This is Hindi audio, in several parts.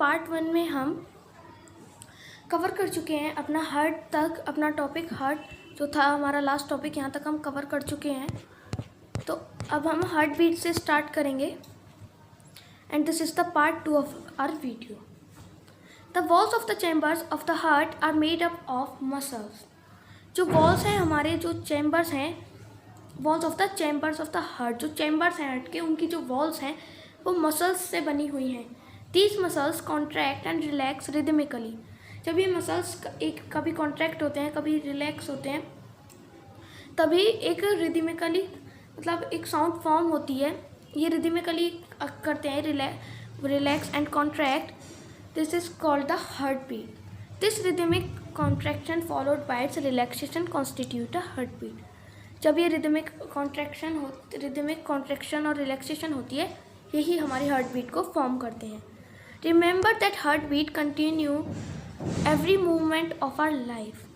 पार्ट 1 में हम कवर कर चुके हैं अपना हार्ट तक, अपना टॉपिक हार्ट जो था हमारा लास्ट टॉपिक, यहाँ तक हम कवर कर चुके हैं। तो अब हम हार्ट बीट से स्टार्ट करेंगे and this is the part 2 of our video. The walls of the chambers of the heart are made up of muscles. जो वॉल्स हैं हमारे, जो चैम्बर्स हैं, walls of the chambers of the heart, जो चैम्बर्स हैं हार्ट के, उनकी जो वॉल्स हैं वो मसल्स से बनी हुई हैं। These muscles contract and relax rhythmically. जब ये मसल्स कभी कॉन्ट्रैक्ट होते हैं, कभी रिलैक्स होते हैं, तभी एक रिदमिकली मतलब एक साउंड फॉर्म होती है। ये रिदमिकली करते हैं, relax and contract. This is called the heart beat. This rhythmic contraction followed by its relaxation constitute a heart beat. जब ये रिदमिक कॉन्ट्रैक्शन और रिलैक्सेशन होती है, यही हमारी हार्ट बीट को फॉर्म करते हैं। Remember that heart beat continue every movement of our life.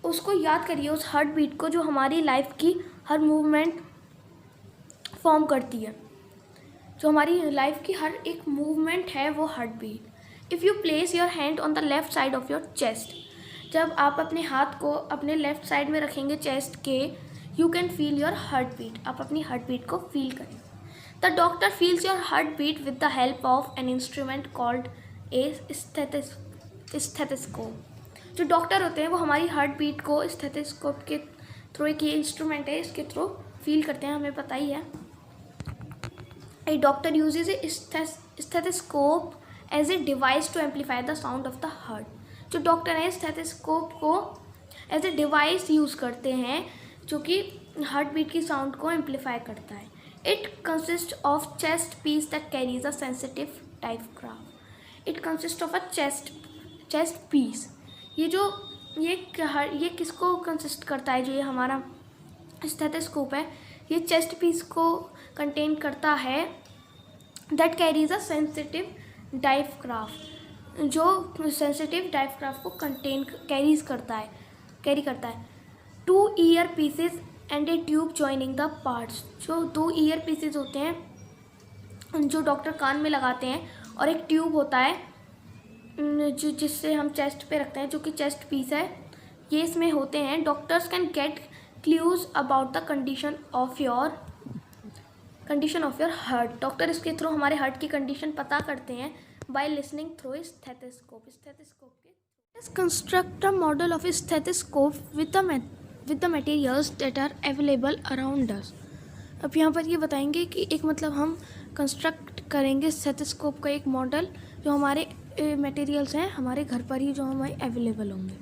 उसको याद करिए, उस हार्ट बीट को जो हमारी लाइफ की हर मूवमेंट फॉर्म करती है। जो हमारी लाइफ की हर एक मूवमेंट है वो heart beat. If you place your hand on the left side of your chest, जब आप अपने हाथ को अपने लेफ्ट साइड में रखेंगे चेस्ट के, you can feel your heart beat. आप अपनी हार्ट बीट को फील करें। The doctor feels your heart beat with the help of an instrument called a stethoscope. जो डॉक्टर होते हैं वो हमारी हार्ट बीट को स्टेथोस्कोप के थ्रू, एक ये इंस्ट्रूमेंट है, इसके थ्रू फील करते हैं, हमें पता ही है। A doctor uses a stethoscope as a device to amplify the sound of the heart. जो डॉक्टर हैं स्टेथोस्कोप को एज ए डिवाइस यूज़ करते हैं जो कि हार्ट बीट की साउंड को एम्पलीफाई करता है। It consist of chest piece that carries a sensitive diaphragm. It consist of a chest piece. ये किसको कंसिस्ट करता है? जो ये हमारा स्टेथोस्कोप है, ये चेस्ट पीस को कंटेन करता है। That carries a sensitive diaphragm, जो सेंसिटिव डायफ्राम को कैरी करता है। 2 year pieces and A tube joining the parts. जो 2 ईयर पीसेस होते हैं जो डॉक्टर कान में लगाते हैं, और एक ट्यूब होता है जिससे हम चेस्ट पे रखते हैं, जो कि चेस्ट पीस है, ये इसमें होते हैं। Doctors can get clues about the condition of your heart. Doctor इसके थ्रू हमारे हार्ट की कंडीशन पता करते हैं बाय लिसनिंग थ्रू स्टेथोस्कोप के। Construct a model of stethoscope with the materials that are available around us. अब यहाँ पर ये बताएंगे कि एक मतलब हम कंस्ट्रक्ट करेंगे स्टेथोस्कोप का एक मॉडल, जो हमारे मटेरियल्स हैं हमारे घर पर ही जो हमारे अवेलेबल होंगे।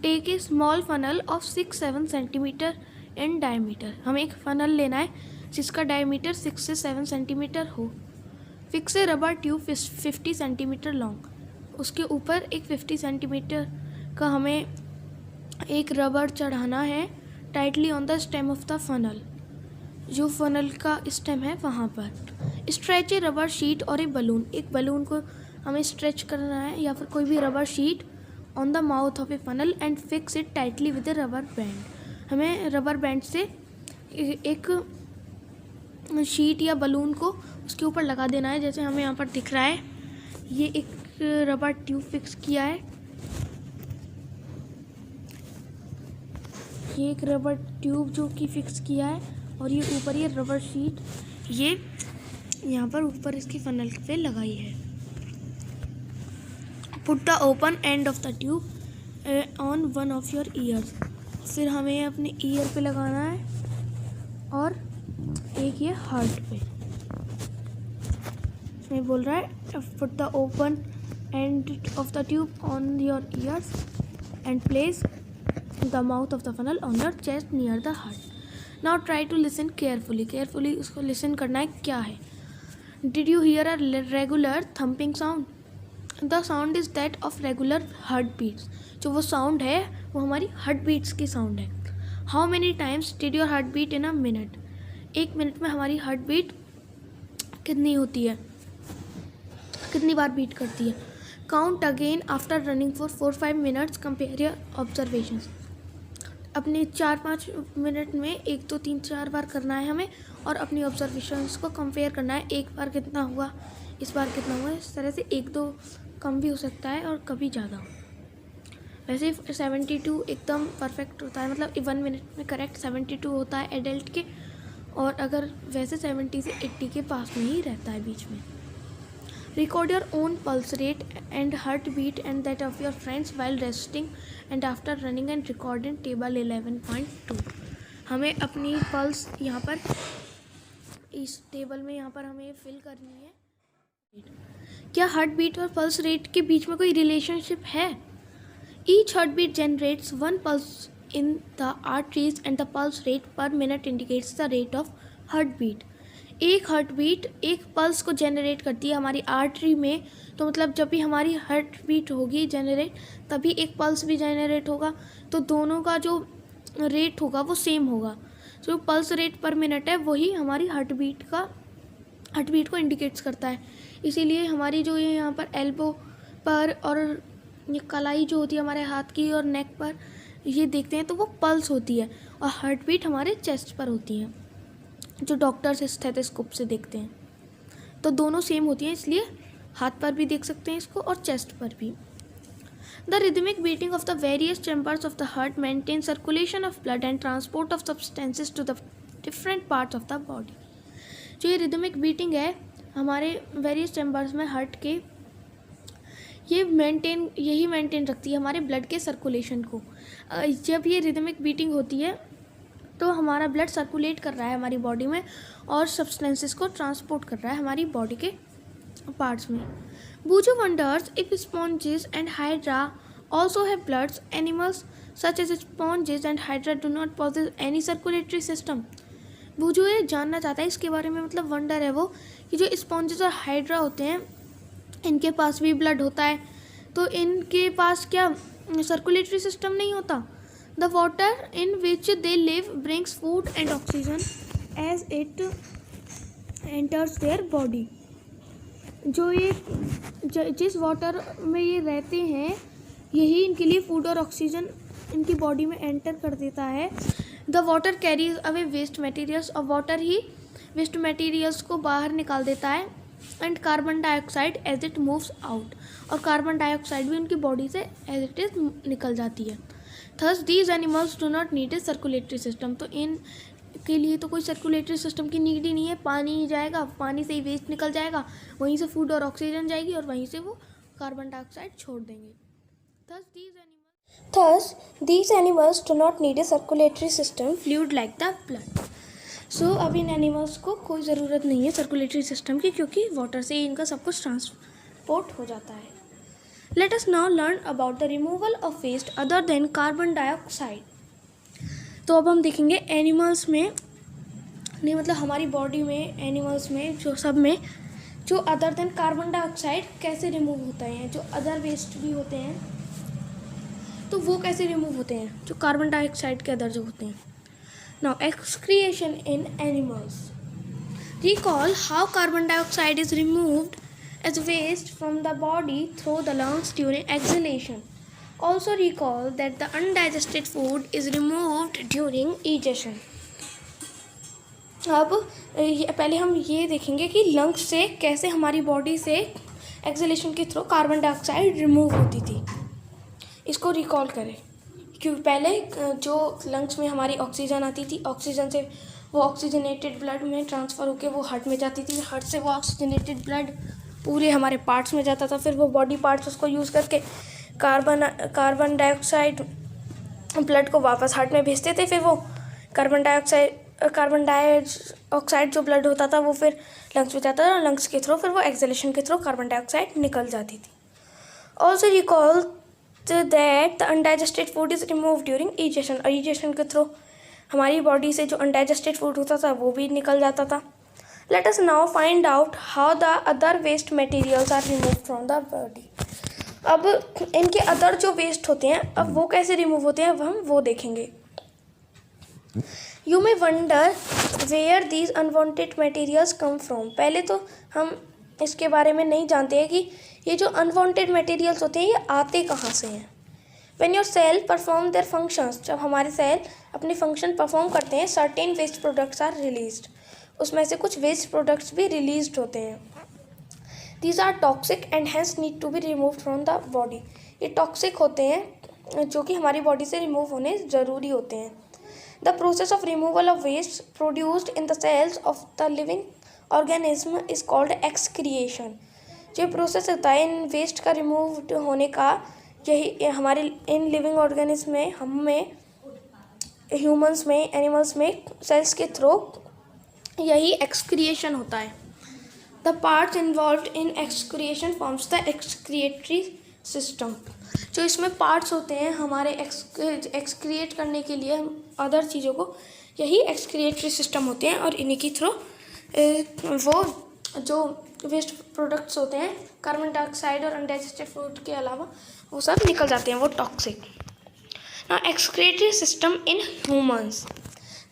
Take a small funnel of 6-7 centimetre in diameter. हमें एक फनल लेना है जिसका डायमीटर 6 से 7 सेंटीमीटर हो। Fix a rubber tube 50 centimetre long. उसके ऊपर एक 50 सेंटीमीटर का हमें एक रबर चढ़ाना है tightly on the stem of the funnel. जो फनल का स्टेम है वहाँ पर। स्ट्रेच ए रबर शीट और ए बलून। एक बलून को हमें स्ट्रेच करना है या फिर कोई भी rubber sheet on the mouth of A funnel and fix it tightly with A rubber band. हमें रबर बैंड से एक शीट या बलून को उसके ऊपर लगा देना है, जैसे हमें यहाँ पर दिख रहा है। ये एक रबर ट्यूब फिक्स किया है, ये एक रबर ट्यूब जो कि फिक्स किया है, और ये ऊपर ये रबर शीट ये यहाँ पर ऊपर इसकी फनल पे लगाई है। Put the open end of the tube on one of your ears. फिर हमें अपने ईयर पे लगाना है और एक ये हार्ट पे। इसमें बोल रहा है put the open end of the tube on your ears and place the mouth of the funnel on your chest near the heart. Now try to listen carefully उसको लिसन करना है। क्या है? Did you hear a regular thumping sound? The sound is that of regular heart beats. जो वो साउंड है वो हमारी हार्ट बीट्स की साउंड है। How many times did your heart beat in a minute? 1 minute में हमारी हार्ट बीट कितनी होती है, कितनी बार बीट करती है? Count again after running for 4-5 minutes, compare your observations. अपने 4-5 मिनट में 1 2 3 4 बार करना है हमें और अपनी ऑब्जर्वेशंस को कंपेयर करना है। एक बार कितना हुआ, इस बार कितना हुआ, इस तरह से 1-2 कम भी हो सकता है और कभी ज़्यादा। वैसे 72 एकदम परफेक्ट होता है, मतलब 1 मिनट में करेक्ट 72 होता है एडल्ट के, और अगर वैसे 70 से 80 के पास में ही रहता है बीच में। Record your own pulse rate and heartbeat and that of your friends while resting and after running and record in table 11.2। हमें अपनी पल्स यहाँ पर इस टेबल में यहाँ पर हमें फिल करनी है। क्या हार्ट बीट और पल्स रेट के बीच में कोई रिलेशनशिप है? Each heartbeat generates one pulse in the arteries and the pulse rate per minute indicates the rate of heartbeat। एक हार्ट बीट एक पल्स को जनरेट करती है हमारी आर्टरी में, तो मतलब जब भी हमारी हार्ट बीट होगी जनरेट तभी एक पल्स भी जनरेट होगा, तो दोनों का जो रेट होगा वो सेम होगा। जो पल्स रेट पर मिनट है वही हमारी हार्ट बीट को इंडिकेट्स करता है। इसीलिए हमारी जो ये यहाँ पर एल्बो पर और ये कलाई जो होती है हमारे हाथ की और नेक पर ये देखते हैं तो वो पल्स होती है, और हार्ट बीट हमारे चेस्ट पर होती है जो डॉक्टर्स स्टेथोस्कोप से देखते हैं। तो दोनों सेम होती हैं, इसलिए हाथ पर भी देख सकते हैं इसको और चेस्ट पर भी। The rhythmic beating of the various chambers of the heart maintain circulation of blood and transport of substances to the different parts of the body. जो ये रिदमिक बीटिंग है हमारे वेरियस चैम्बर्स में हार्ट के, ये यही मेंटेन रखती है हमारे ब्लड के सर्कुलेशन को। जब ये रिदमिक बीटिंग होती है तो हमारा ब्लड सर्कुलेट कर रहा है हमारी बॉडी में और सब्सटेंसेस को ट्रांसपोर्ट कर रहा है हमारी बॉडी के पार्ट्स में। Boojho wonders if sponges and hydra also have bloods, animals such as sponges and hydra do not possess any circulatory system. Boojho ये जानना चाहता है इसके बारे में, मतलब वंडर है वो कि जो स्पॉन्जेस और हाइड्रा होते हैं इनके पास भी ब्लड होता है, तो इनके पास क्या सर्कुलेटरी सिस्टम नहीं होता? The water in which they live brings food and oxygen as it enters their body। जो ये जिस वाटर में ये रहते हैं यही इनके लिए फूड और ऑक्सीजन इनकी बॉडी में एंटर कर देता है। The water carries away waste materials, और वाटर ही वेस्ट मटेरियल्स को बाहर निकाल देता है, and carbon dioxide as it moves out, और कार्बन डाइऑक्साइड भी उनकी बॉडी से एज इट इज निकल जाती है। Thus these animals do not need a circulatory system। तो इन के लिए तो कोई सर्कुलेटरी सिस्टम की नीड ही नहीं है, पानी ही जाएगा, पानी से ही वेस्ट निकल जाएगा, वहीं से फूड और ऑक्सीजन जाएगी और वहीं से वो कार्बन डाइऑक्साइड छोड़ देंगे। Thus these animals do not need a circulatory system fluid like the blood। सो अब इन एनिमल्स को कोई ज़रूरत नहीं है सर्कुलेटरी सिस्टम की, क्योंकि वाटर से ही इनका सब कुछ ट्रांसपोर्ट हो जाता है। Let us now learn about the removal of waste other than carbon dioxide। तो अब हम देखेंगे एनिमल्स में नहीं, मतलब हमारी बॉडी में एनिमल्स में जो सब में जो अदर देन कार्बन डाइऑक्साइड कैसे रिमूव होते हैं। जो अदर वेस्ट भी होते हैं तो वो कैसे रिमूव होते हैं, जो कार्बन डाइऑक्साइड के अदर जो होते हैं। Now excretion in animals. Recall how carbon dioxide is removed as waste from the body through the lungs during exhalation। Also recall that the undigested food is removed during egestion। अब पहले हम ये देखेंगे कि लंग्स से कैसे हमारी बॉडी से एक्सहेलेशन के थ्रू कार्बन डाइऑक्साइड रिमूव होती थी। इसको रिकॉल करें, क्योंकि पहले जो लंग्स में हमारी ऑक्सीजन आती थी, ऑक्सीजन से वो ऑक्सीजनेटेड ब्लड में ट्रांसफ़र होकर वो हार्ट में जाती थी, हार्ट से वो ऑक्सीजनेटेड ब्लड पूरे हमारे पार्ट्स में जाता था, फिर वो बॉडी पार्ट्स उसको यूज़ करके कार्बन डाइऑक्साइड ब्लड को वापस हार्ट में भेजते थे, फिर वो कार्बन डाइऑक्साइड जो ब्लड होता था वो फिर लंग्स में जाता था, और लंग्स के थ्रू फिर वो एक्सहेलेशन के थ्रू कार्बन डाइऑक्साइड निकल जाती थी। Also recall that the undigested food is remove during egestion, और इजेशन के थ्रू हमारी बॉडी से जो अनडाइजेस्टेड फूड होता था वो भी निकल जाता था। Let us now find out how the other waste materials are removed from the body। अब इनके अदर जो वेस्ट होते हैं अब वो कैसे रिमूव होते हैं हम वो देखेंगे। You may wonder where these unwanted materials come from। पहले तो हम इसके बारे में नहीं जानते हैं कि ये जो अनवांटेड मटेरियल्स होते हैं ये आते कहाँ से हैं। When your cell perform their functions, जब हमारे सेल अपने फंक्शन परफॉर्म करते हैं, certain waste products are released, उसमें से कुछ वेस्ट प्रोडक्ट्स भी रिलीज होते हैं. These are toxic and hence need to be remove from the body. ये टॉक्सिक होते हैं जो कि हमारी बॉडी से रिमूव होने ज़रूरी होते हैं. The process of removal of waste produced in the cells of the living organism is called excretion. जो प्रोसेस होता है इन वेस्ट का रिमूव होने का, यही हमारे इन लिविंग ऑर्गेनिज्म में, हम में, ह्यूमंस में, एनिमल्स में, सेल्स के थ्रू यही एक्सक्रिएशन होता है. The parts involved in excretion forms the excretory system. जो इसमें पार्ट्स होते हैं हमारे एक्सक्रिएट करने के लिए अदर चीज़ों को, यही एक्सक्रिएटरी सिस्टम होते हैं. और इन्हीं के थ्रू वो जो वेस्ट प्रोडक्ट्स होते हैं, कार्बन डाइऑक्साइड और अनडाइजेस्टेड फूड के अलावा, वो सब निकल जाते हैं, वो toxic. Now excretory system in humans.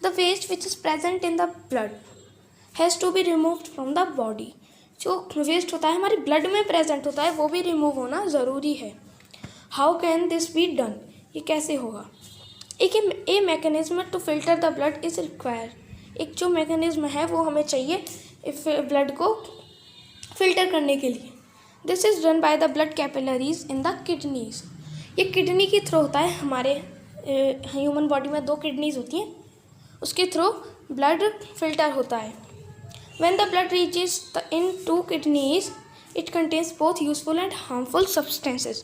The waste which is present in the blood has to be removed from the body. जो वेस्ट होता है हमारे ब्लड में प्रेजेंट होता है, वो भी रिमूव होना ज़रूरी है. How can this be done? ये कैसे होगा? A mechanism to filter the blood is require. एक जो मैकेनिज्म है वो हमें चाहिए ब्लड को फिल्टर करने के लिए. This is done by the blood capillaries in the kidneys. ये किडनी के थ्रू होता है. हमारे ह्यूमन बॉडी में 2 किडनीज होती हैं, उसके थ्रू ब्लड फिल्टर होता है. When the blood reaches in 2 kidneys, it contains both useful and harmful substances.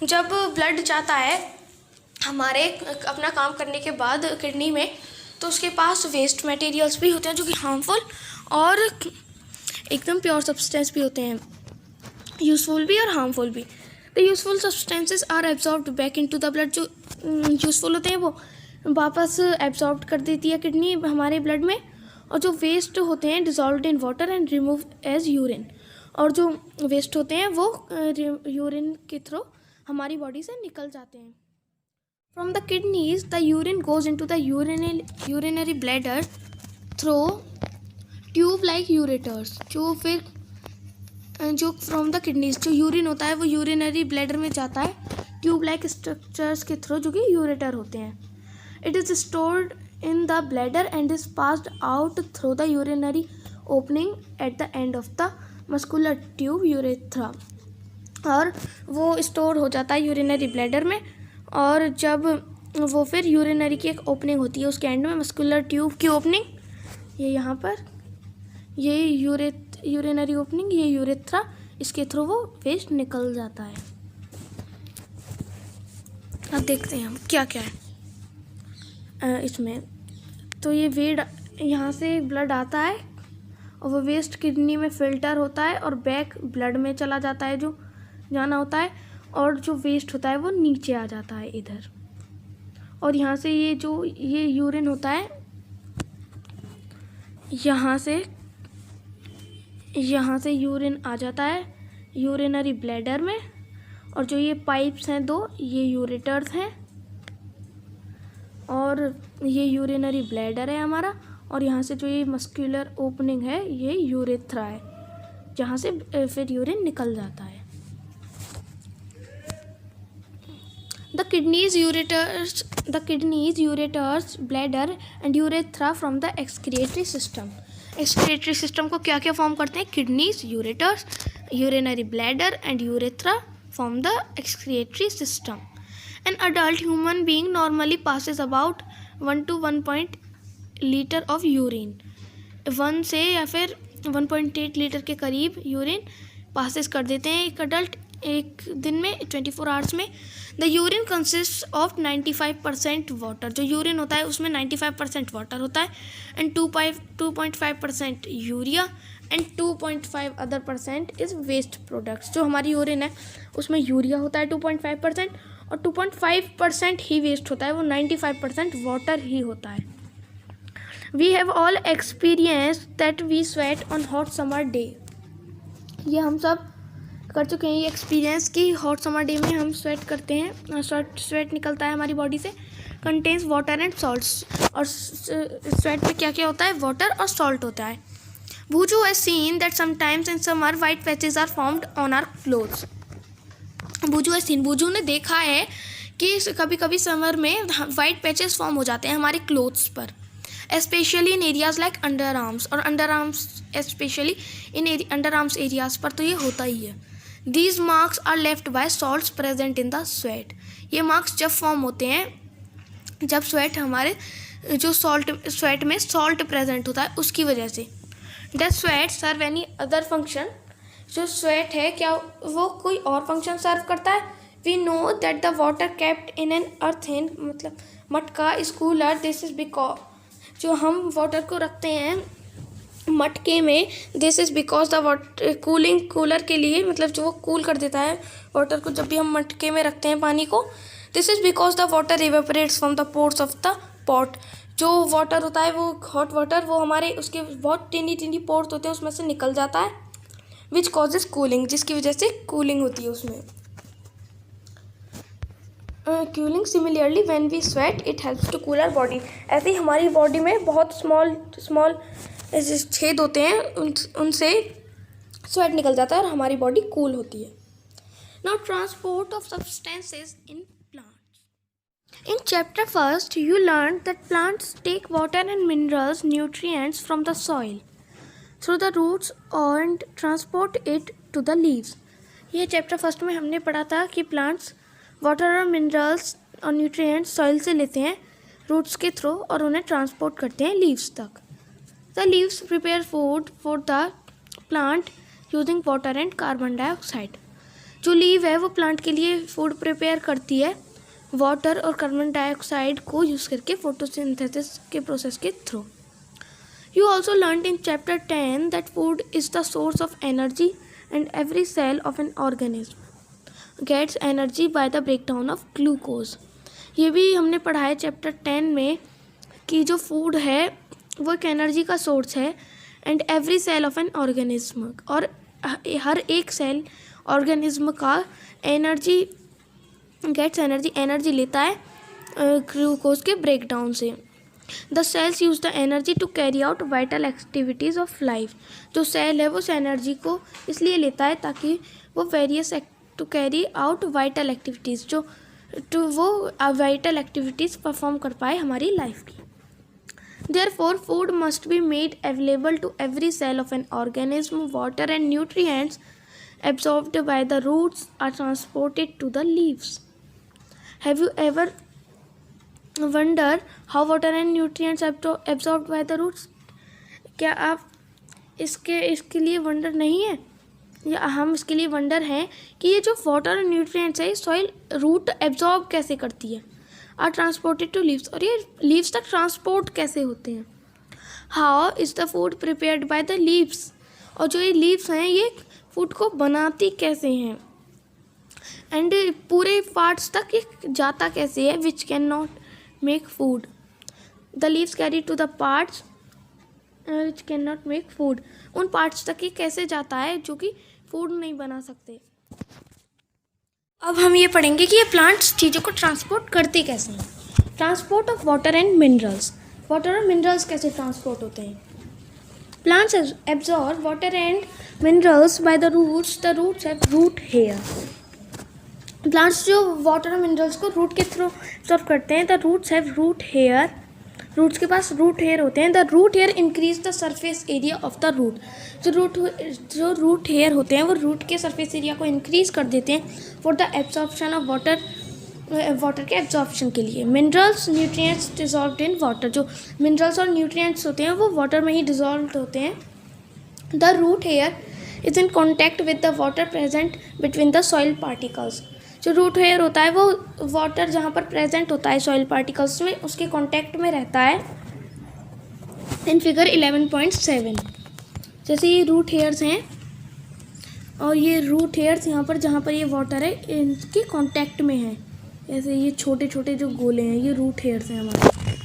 जब ब्लड जाता है हमारे अपना काम करने के बाद किडनी में, तो उसके पास वेस्ट मटेरियल्स भी होते हैं जो कि हार्मफुल और एकदम प्योर सब्सटेंस भी होते हैं, यूज़फुल भी और हार्मफुल भी. The useful substances are absorbed back into the blood. जो यूज़फुल होते हैं वो वापस एब्जॉर्ब कर देती है किडनी हमारे ब्लड में, और जो वेस्ट होते हैं dissolved in water and remove as urine. और जो वेस्ट होते हैं वो यूरिन के थ्रू हमारी बॉडी से निकल जाते हैं. From the kidneys the urine goes into the urinary bladder through tube like ureters. जो फ्रॉम द किडनीज जो यूरिन होता है वो यूरिनरी ब्लैडर में जाता है ट्यूब लाइक स्ट्रक्चर्स के थ्रू, जो कि यूरेटर होते हैं. It is stored in the bladder and is passed out through the urinary opening at the end of the muscular tube urethra. और वो स्टोर हो जाता है यूरिनरी ब्लैडर में, और जब वो फिर यूरिनरी की एक ओपनिंग होती है उसके एंड में, मस्कुलर ट्यूब की ओपनिंग, ये यहाँ पर, ये यूरिनरी ओपनिंग, ये यूरेथ्रा, इसके थ्रू वो वेस्ट निकल जाता है. अब देखते हैं हम क्या क्या है इसमें. तो ये वेट यहाँ से ब्लड आता है और वो वेस्ट किडनी में फ़िल्टर होता है और बैक ब्लड में चला जाता है जो जाना होता है, और जो वेस्ट होता है वो नीचे आ जाता है इधर. और यहाँ से ये यूरिन होता है, यहाँ से यूरिन आ जाता है यूरिनरी ब्लैडर में, और जो ये पाइप्स हैं 2, ये यूरेटर्स हैं, और ये यूरिनरी ब्लैडर है हमारा, और यहाँ से जो ये मस्कुलर ओपनिंग है ये यूरेथ्रा है, जहाँ से फिर यूरिन निकल जाता है. The kidneys ureters bladder and urethra from the excretory system. Excretory system को क्या क्या फॉर्म करते हैं? Kidneys, ureters, urinary bladder and urethra from the excretory system. An adult human being normally passes about 1 to 1 litre of urine. 1 से या फिर 1.8 लीटर के करीब यूरिन पासेस कर देते हैं एक अडल्ट एक दिन में, 24 आवर्स में. The urine consist of 95% water. जो यूरिन होता है उसमें 95% वाटर होता है, and 2.5% urea and 2.5 other % is waste products. जो हमारी यूरिन है उसमें यूरिया होता है 2.5%, और 2.5% ही वेस्ट होता है, वो 95% वाटर ही होता है. We have all experience that we sweat on hot summer day. ये हम सब कर चुके हैं ये एक्सपीरियंस कि हॉट समर डे में हम स्वेट करते हैं, स्वेट निकलता है हमारी बॉडी से. Contains water and salts. और स्वेट में क्या क्या होता है? वाटर और सॉल्ट होता है. Boojho has seen that sometimes in summer white patches are formed on our clothes. Boojho ने देखा है कि कभी कभी समर में वाइट पैचेस फॉर्म हो जाते हैं हमारे क्लोथ्स पर, specially in areas like under arms, और under arms specially in under arms areas पर तो ये होता ही है। These marks are left by salts present in the sweat. ये मार्क्स जब फॉर्म होते हैं जब स्वेट हमारे जो स्वेट में सॉल्ट प्रेजेंट होता है उसकी वजह से। Does sweat serve any other function? जो स्वेट है क्या वो कोई और फंक्शन सर्व करता है? We know that the water kept in an earthen, मतलब मटका, is cooler. This is because जो हम वाटर को रखते हैं मटके में, this is because the water cooler के लिए, मतलब जो वो कूल कर देता है वाटर को जब भी हम मटके में रखते हैं पानी को। This is because the water evaporates from the pores of the pot. जो वाटर होता है वो हॉट वाटर वो हमारे उसके बहुत टिनी टिनी पोर्स होते हैं उसमें से निकल जाता है, विच कॉजेज कूलिंग, जिसकी वजह से कूलिंग होती है उसमें। Cooling similarly when we sweat it helps to cool our body. ऐसे ही हमारी बॉडी में बहुत स्मॉल ऐसे छेद होते हैं, उनसे स्वेट निकल जाता है और हमारी बॉडी कूल होती है। Now transport of substances in plants. In chapter first you learn that plants take water and minerals nutrients from the soil through the roots and transport it to the leaves. ये चैप्टर फर्स्ट में हमने पढ़ा था कि प्लांट्स वाटर और मिनरल्स और न्यूट्रिएंट्स सॉइल से लेते हैं रूट्स के थ्रू और उन्हें ट्रांसपोर्ट करते हैं लीव्स तक। The leaves prepare food for the plant using water and carbon dioxide. जो लीव है वो प्लांट के लिए फूड प्रिपेयर करती है वाटर और कार्बन डाइऑक्साइड को यूज़ करके फोटोसिंथेसिस के प्रोसेस के through. You also learn in chapter 10 that food is the source of energy and every cell of an organism gets energy by the breakdown of glucose. ये भी हमने पढ़ा है चैप्टर 10 में कि जो फूड है वो एक एनर्जी का सोर्स है, and every cell of an organism, और हर एक सेल ऑर्गेनिज्म का एनर्जी गेट्स एनर्जी लेता है ग्लूकोज के ब्रेकडाउन से। The cells use the energy to carry out vital activities of life. जो सेल है वो उस एनर्जी को इसलिए लेता है ताकि वो to carry out vital activities, जो वो वाइटल एक्टिविटीज़ परफॉर्म कर पाए हमारी लाइफ की। Therefore, food must be made available to every cell of an organism. Water and nutrients absorbed by the roots are transported to the leaves. Have you ever wondered how water and nutrients are absorbed by the roots? क्या आप इसके लिए वंडर नहीं है, या हम इसके लिए वंडर हैं कि ये जो वाटर और न्यूट्रिएंट्स है सॉइल रूट एब्जॉर्ब कैसे करती है, आर ट्रांसपोर्टेड टू लीव्स, और ये लीव्स तक ट्रांसपोर्ट कैसे होते हैं। How is the food prepared by the leaves, और जो ये लीव्स हैं ये फूड को बनाती कैसे हैं, एंड पूरे पार्ट्स तक ये जाता कैसे है, which can not make food. The leaves carry to the parts which can not make food. उन पार्ट्स तक ये कैसे जाता है जो कि फूड नहीं बना सकते। अब हम ये पढ़ेंगे कि ये प्लांट्स चीज़ों को ट्रांसपोर्ट करते कैसे हैं। Transport of water and minerals. Water और मिनरल्स कैसे ट्रांसपोर्ट होते हैं। Plants absorb water and minerals by the roots have root hair. Plants जो वाटर और मिनरल्स को रूट के थ्रू एब्जॉर्ब करते हैं, the roots have root hair. Roots के पास रूट हेयर होते हैं। The root hair increase the surface area of the root. जो रूट हेयर होते हैं वो रूट के सरफेस एरिया को इंक्रीज कर देते हैं for the absorption of water के एब्जॉर्प्शन के लिए। Minerals nutrients dissolved in water. जो मिनरल्स और न्यूट्रिएंट्स होते हैं वो वाटर में ही डिजॉल्व होते हैं। The root hair is in contact with the water present between the soil particles. जो रूट हेयर होता है वो वाटर जहाँ पर प्रेजेंट होता है सॉइल पार्टिकल्स में उसके कांटेक्ट में रहता है। इन फिगर 11.7 जैसे ये रूट हेयर्स हैं और ये रूट हेयर्स यहाँ पर जहाँ पर ये वाटर है इनके कांटेक्ट में है। ऐसे ये छोटे छोटे जो गोले हैं ये रूट हेयर्स हैं हमारे।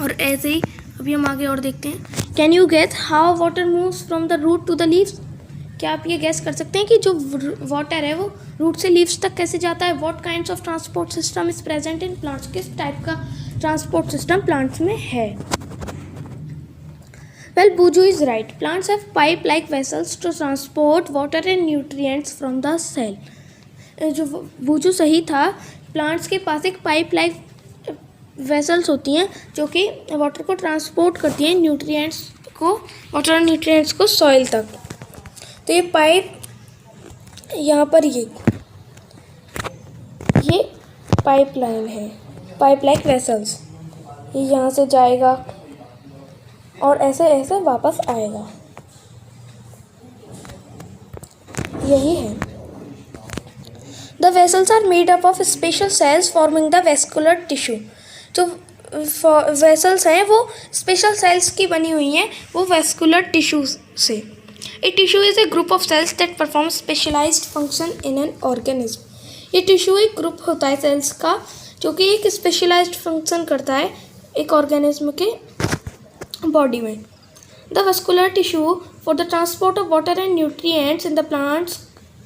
और ऐसे ही अभी हम आगे और देखते हैं। Can you guess how water moves from the root to the leaves. क्या आप ये गैस कर सकते हैं कि जो वाटर है वो रूट से लीव्स तक कैसे जाता है। What kinds of transport system is present in plants. किस टाइप का ट्रांसपोर्ट सिस्टम प्लांट्स में है। Well Boojho is right. Plants have pipe like vessels to transport water and nutrients from the cell. वो जो सही था, प्लांट्स के पास एक पाइप लाइक वेसल्स होती हैं जो कि वाटर को ट्रांसपोर्ट करती हैं न्यूट्रिएंट्स को, वाटर और न्यूट्रिएंट्स को सॉइल तक। तो ये पाइप यहाँ पर ये पाइप लाइन है, पाइप लाइक वेसल्स, ये यहाँ से जाएगा और ऐसे ऐसे वापस आएगा, यही है। The vessels are made up of special cells forming the vascular tissue. जो वेसल्स हैं वो स्पेशल सेल्स की बनी हुई हैं, वो वेस्कुलर टिश्यू से। A tissue is a group of cells that perform specialised function in an organism. ये टिश्यू एक ग्रुप होता है सेल्स का जो कि एक स्पेशलाइज्ड फंक्शन करता है एक ऑर्गेनिज्म के बॉडी में। The vascular tissue for the transport of water and nutrients in the plants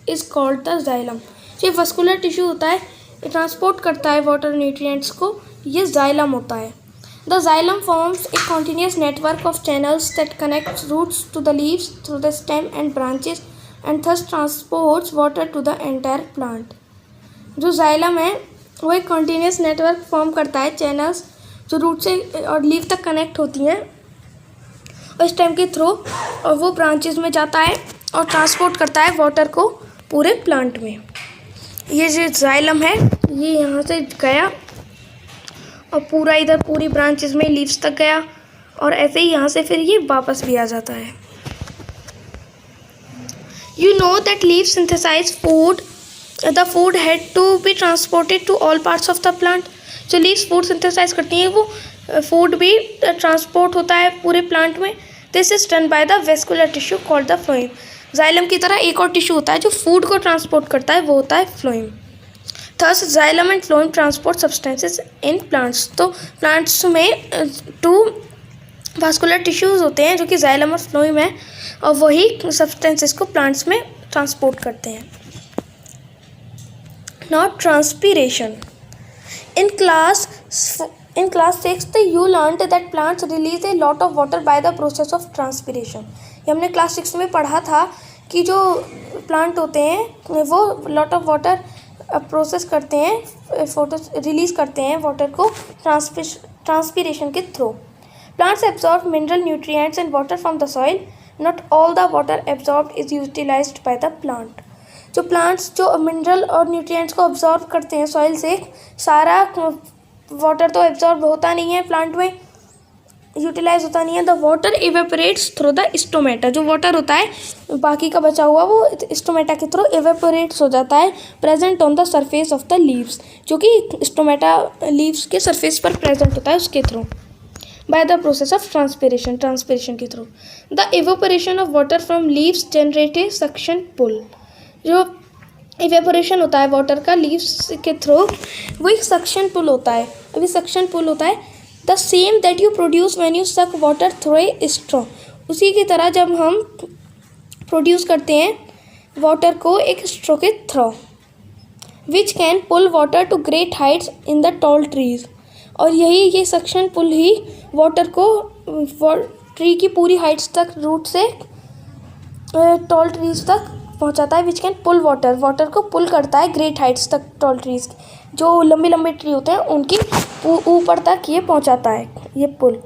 is called the xylem. ये वेस्कुलर टिश्यू होता है, ये ट्रांसपोर्ट करता है वाटर न्यूट्रिएंट्स को, ये जाइलम होता है। The xylem forms a continuous network of channels that connect roots to the leaves through the stem and branches and thus transports water to the entire plant. जो जाइलम है वो एक कॉन्टिन्यूस नेटवर्क फॉर्म करता है, चैनल्स जो रूट से और लीव तक कनेक्ट होती हैं और स्टेम के थ्रू, और वो ब्रांचेस में जाता है और ट्रांसपोर्ट करता है वाटर को पूरे प्लांट में। ये जो जाइलम है ये यहाँ से गया और पूरा इधर पूरी ब्रांचेस में लीव्स तक गया और ऐसे ही यहाँ से फिर ये वापस भी आ जाता है। You know that leaves synthesize food. The food had to be transported to all parts of the plant. जो लीव्स फूड सिंथेसाइज करती हैं वो फूड भी ट्रांसपोर्ट होता है पूरे प्लांट में। This is done by the vascular tissue called the phloem. Xylem की तरह एक और टिश्यू होता है जो फूड को ट्रांसपोर्ट करता है, वो होता है phloem. Thus xylem and phloem transport substances in plants. तो प्लांट्स में टू वास्कुलर टिश्यूज़ होते हैं जो कि जाइलम और फ्लोएम है, और वही सब्सटेंसेस को प्लांट्स में ट्रांसपोर्ट करते हैं। Now transpiration. In class 6th you learned that plants release a lot of water by the process of transpiration. ये हमने क्लास 6 में पढ़ा था कि जो प्लांट होते हैं वो लॉट ऑफ वाटर प्रोसेस करते हैं, रिलीज़ करते हैं वाटर को ट्रांसपीरेशन के through. Plants absorb mineral nutrients and water from the soil. Not all the water absorbed is utilised by the plant. जो प्लांट्स जो मिनरल और न्यूट्रिएंट्स को एब्जॉर्ब करते हैं सॉइल से, सारा वाटर तो एब्जॉर्ब होता नहीं है प्लांट में, यूटिलाइज होता नहीं है। The water evaporates through the stomata. जो वाटर होता है बाकी का बचा हुआ वो स्टोमेटा के थ्रू इवेपोरेट्स हो जाता है, present on the surface of the leaves, जो कि स्टोमेटा लीव्स के सरफेस पर प्रेजेंट होता है उसके through, by the process of transpiration के through. The evaporation of water from leaves generate a suction pull. जो इवेपोरेशन होता है वाटर का लीव्स के थ्रू वो एक सक्शन पुल होता है। अभी सक्शन पुल होता है the same that you produce when you सक वाटर थ्रू ए स्ट्रॉ। उसी की तरह जब हम प्रोड्यूस करते हैं वाटर को एक स्ट्रॉ के through, which can pull water to great heights in the tall trees. और ये सक्शन पुल ही वाटर को ट्री की पूरी हाइट्स तक, रूट से टॉल ट्रीज तक पहुंचाता है। विच कैन पुल वाटर को पुल करता है ग्रेट हाइट्स तक, टॉल ट्रीज जो लंबे लंबे ट्री होते हैं उनकी ऊपर तक ये पहुंचाता है ये pull.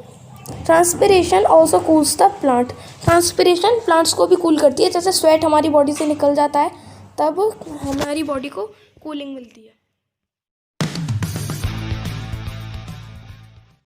Transpiration also cools the plant. Transpiration plants को भी कूल करती है, जैसे स्वेट हमारी बॉडी से निकल जाता है तब हमारी बॉडी को कूलिंग मिलती है।